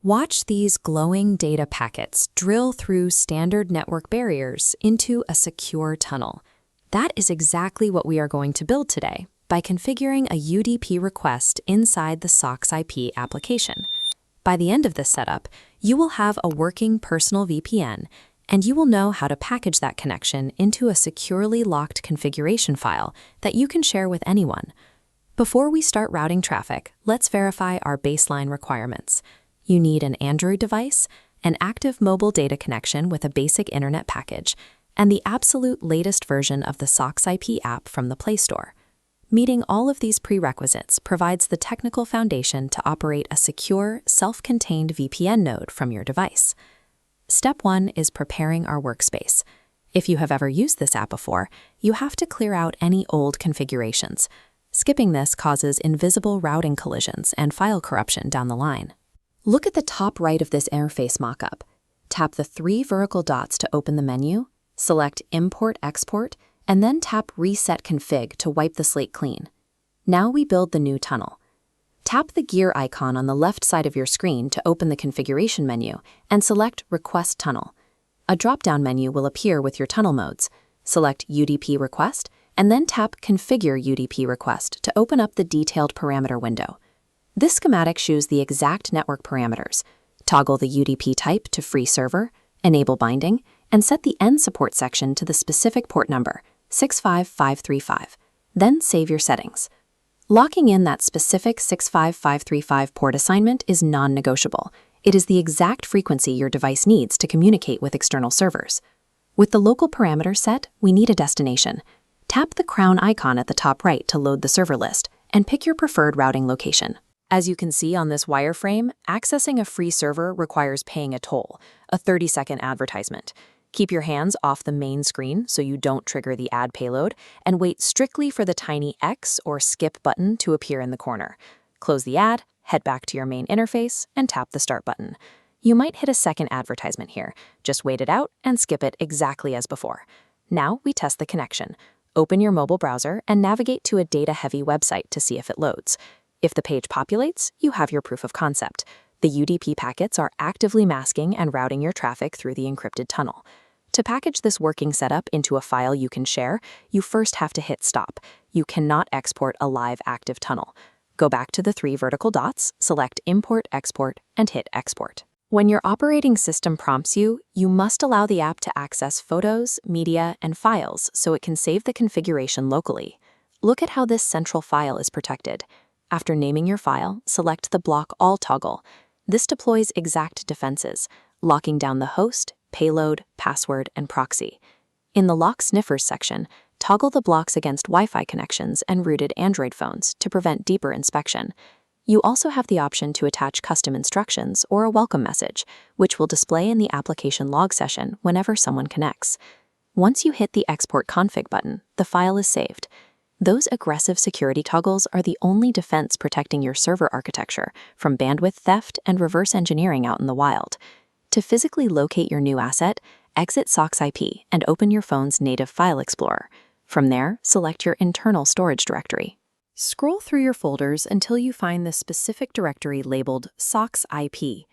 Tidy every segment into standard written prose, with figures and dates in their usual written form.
Watch these glowing data packets drill through standard network barriers into a secure tunnel. That is exactly what we are going to build today by configuring a UDP request inside the SocksIP application. By the end of this setup, you will have a working personal VPN, and you will know how to package that connection into a securely locked configuration file that you can share with anyone. Before we start routing traffic, let's verify our baseline requirements. You need an Android device, an active mobile data connection with a basic internet package, and the absolute latest version of the SocksIP app from the Play Store. Meeting all of these prerequisites provides the technical foundation to operate a secure, self-contained VPN node from your device. Step 1 is preparing our workspace. If you have ever used this app before, you have to clear out any old configurations. Skipping this causes invisible routing collisions and file corruption down the line. Look at the top right of this interface mockup. Tap the 3 vertical dots to open the menu, select Import Export, and then tap Reset Config to wipe the slate clean. Now we build the new tunnel. Tap the gear icon on the left side of your screen to open the configuration menu and select Request Tunnel. A drop-down menu will appear with your tunnel modes. Select UDP Request, and then tap Configure UDP Request to open up the detailed parameter window. This schematic shows the exact network parameters. Toggle the UDP type to free server, enable binding, and set the end support section to the specific port number, 65535. Then save your settings. Locking in that specific 65535 port assignment is non-negotiable. It is the exact frequency your device needs to communicate with external servers. With the local parameter set, we need a destination. Tap the crown icon at the top right to load the server list, and pick your preferred routing location. As you can see on this wireframe, accessing a free server requires paying a toll, a 30-second advertisement. Keep your hands off the main screen so you don't trigger the ad payload, and wait strictly for the tiny X or skip button to appear in the corner. Close the ad, head back to your main interface, and tap the Start button. You might hit a second advertisement here. Just wait it out and skip it exactly as before. Now we test the connection. Open your mobile browser and navigate to a data-heavy website to see if it loads. If the page populates, you have your proof of concept. The UDP packets are actively masking and routing your traffic through the encrypted tunnel. To package this working setup into a file you can share, you first have to hit Stop. You cannot export a live active tunnel. Go back to the 3 vertical dots, select Import Export, and hit Export. When your operating system prompts you, you must allow the app to access photos, media, and files so it can save the configuration locally. Look at how this central file is protected. After naming your file, select the Block All toggle. This deploys exact defenses, locking down the host, payload, password, and proxy. In the Lock Sniffers section, toggle the blocks against Wi-Fi connections and rooted Android phones to prevent deeper inspection. You also have the option to attach custom instructions or a welcome message, which will display in the application log session whenever someone connects. Once you hit the Export Config button, the file is saved. Those aggressive security toggles are the only defense protecting your server architecture from bandwidth theft and reverse engineering out in the wild. To physically locate your new asset, exit SocksIP and open your phone's native file explorer. From there, select your internal storage directory. Scroll through your folders until you find the specific directory labeled SocksIP.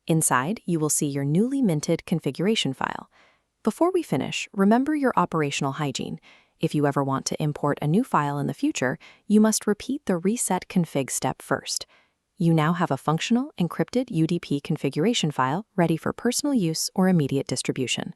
Inside, you will see your newly minted configuration file. Before we finish, remember your operational hygiene. If you ever want to import a new file in the future, you must repeat the Reset Config step first. You now have a functional, encrypted UDP configuration file ready for personal use or immediate distribution.